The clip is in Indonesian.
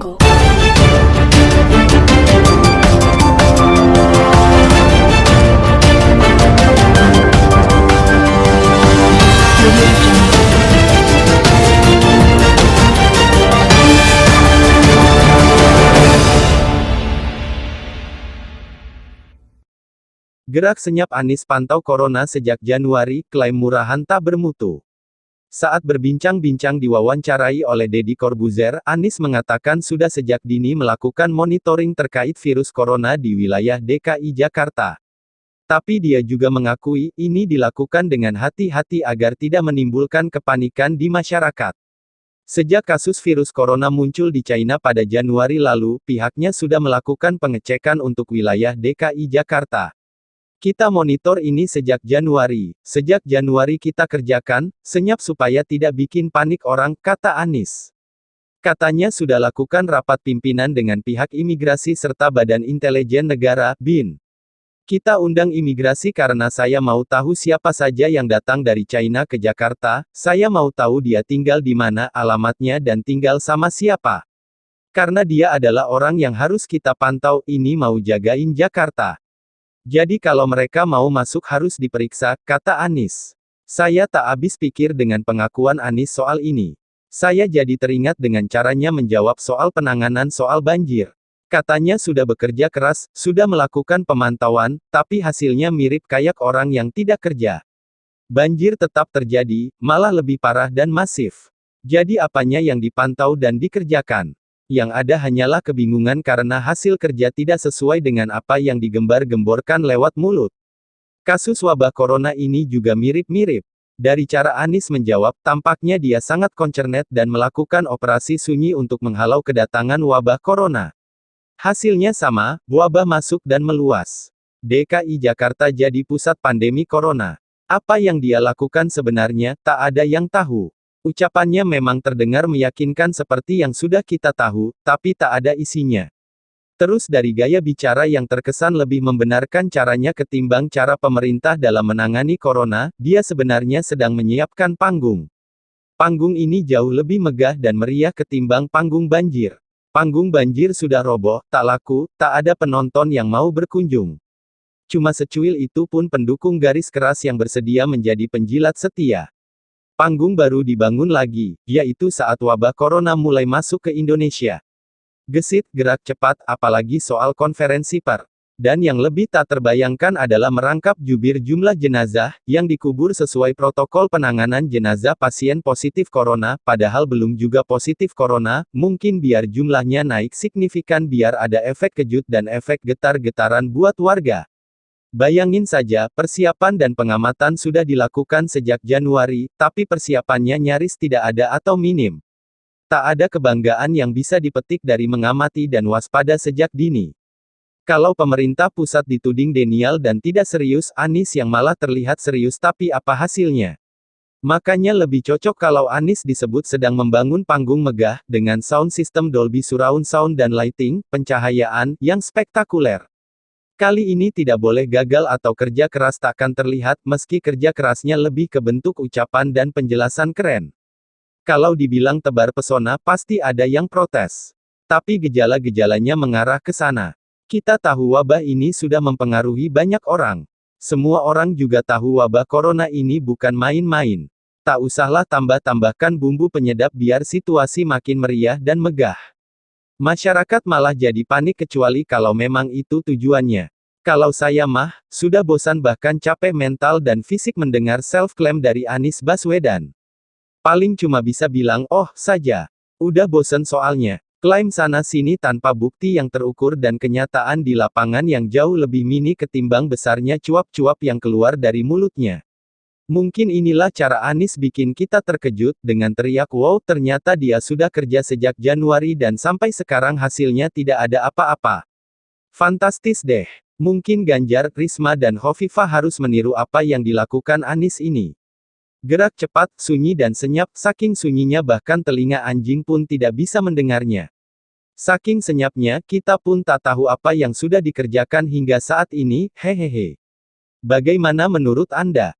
Jungle. Audio Jungle. Gerak senyap Anies pantau corona sejak Januari, klaim murahan tak bermutu. Saat berbincang-bincang diwawancarai oleh Deddy Corbuzier, Anies mengatakan sudah sejak dini melakukan monitoring terkait virus corona di wilayah DKI Jakarta. Tapi dia juga mengakui, ini dilakukan dengan hati-hati agar tidak menimbulkan kepanikan di masyarakat. Sejak kasus virus corona muncul di China pada Januari lalu, pihaknya sudah melakukan pengecekan untuk wilayah DKI Jakarta. Kita monitor ini sejak Januari. Sejak Januari kita kerjakan, senyap supaya tidak bikin panik orang, kata Anies. Katanya sudah lakukan rapat pimpinan dengan pihak imigrasi serta Badan Intelijen Negara, BIN. Kita undang imigrasi karena saya mau tahu siapa saja yang datang dari China ke Jakarta, saya mau tahu dia tinggal di mana, alamatnya dan tinggal sama siapa. Karena dia adalah orang yang harus kita pantau, ini mau jagain Jakarta. Jadi kalau mereka mau masuk harus diperiksa, kata Anies. Saya tak habis pikir dengan pengakuan Anies soal ini. Saya jadi teringat dengan caranya menjawab soal penanganan soal banjir. Katanya sudah bekerja keras, sudah melakukan pemantauan, tapi hasilnya mirip kayak orang yang tidak kerja. Banjir tetap terjadi, malah lebih parah dan masif. Jadi apanya yang dipantau dan dikerjakan? Yang ada hanyalah kebingungan karena hasil kerja tidak sesuai dengan apa yang digembar-gemborkan lewat mulut. Kasus wabah corona ini juga mirip-mirip. Dari cara Anies menjawab, tampaknya dia sangat concerned dan melakukan operasi sunyi untuk menghalau kedatangan wabah corona. Hasilnya sama, wabah masuk dan meluas. DKI Jakarta jadi pusat pandemi corona. Apa yang dia lakukan sebenarnya, tak ada yang tahu. Ucapannya memang terdengar meyakinkan seperti yang sudah kita tahu, tapi tak ada isinya. Terus dari gaya bicara yang terkesan lebih membenarkan caranya ketimbang cara pemerintah dalam menangani corona, dia sebenarnya sedang menyiapkan panggung. Panggung ini jauh lebih megah dan meriah ketimbang panggung banjir. Panggung banjir sudah roboh, tak laku, tak ada penonton yang mau berkunjung. Cuma secuil itu pun pendukung garis keras yang bersedia menjadi penjilat setia. Panggung baru dibangun lagi, yaitu saat wabah corona mulai masuk ke Indonesia. Gesit, gerak cepat, apalagi soal konferensi pers. Dan yang lebih tak terbayangkan adalah merangkap jubir jumlah jenazah, yang dikubur sesuai protokol penanganan jenazah pasien positif corona, padahal belum juga positif corona, mungkin biar jumlahnya naik signifikan biar ada efek kejut dan efek getar-getaran buat warga. Bayangin saja, persiapan dan pengamatan sudah dilakukan sejak Januari, tapi persiapannya nyaris tidak ada atau minim. Tak ada kebanggaan yang bisa dipetik dari mengamati dan waspada sejak dini. Kalau pemerintah pusat dituding denial dan tidak serius, Anies yang malah terlihat serius tapi apa hasilnya? Makanya lebih cocok kalau Anies disebut sedang membangun panggung megah, dengan sound system Dolby Surround Sound dan lighting, pencahayaan, yang spektakuler. Kali ini tidak boleh gagal atau kerja keras takkan terlihat, meski kerja kerasnya lebih ke bentuk ucapan dan penjelasan keren. Kalau dibilang tebar pesona, pasti ada yang protes. Tapi gejala-gejalanya mengarah ke sana. Kita tahu wabah ini sudah mempengaruhi banyak orang. Semua orang juga tahu wabah corona ini bukan main-main. Tak usahlah tambah-tambahkan bumbu penyedap biar situasi makin meriah dan megah. Masyarakat malah jadi panik kecuali kalau memang itu tujuannya. Kalau saya mah, sudah bosan bahkan capek mental dan fisik mendengar self-claim dari Anies Baswedan. Paling cuma bisa bilang, oh, saja. Udah bosan soalnya. Klaim sana-sini tanpa bukti yang terukur dan kenyataan di lapangan yang jauh lebih mini ketimbang besarnya cuap-cuap yang keluar dari mulutnya. Mungkin inilah cara Anies bikin kita terkejut, dengan teriak wow ternyata dia sudah kerja sejak Januari dan sampai sekarang hasilnya tidak ada apa-apa. Fantastis deh. Mungkin Ganjar, Risma dan Hovifah harus meniru apa yang dilakukan Anies ini. Gerak cepat, sunyi dan senyap, saking sunyinya bahkan telinga anjing pun tidak bisa mendengarnya. Saking senyapnya, kita pun tak tahu apa yang sudah dikerjakan hingga saat ini, hehehe. Bagaimana menurut Anda?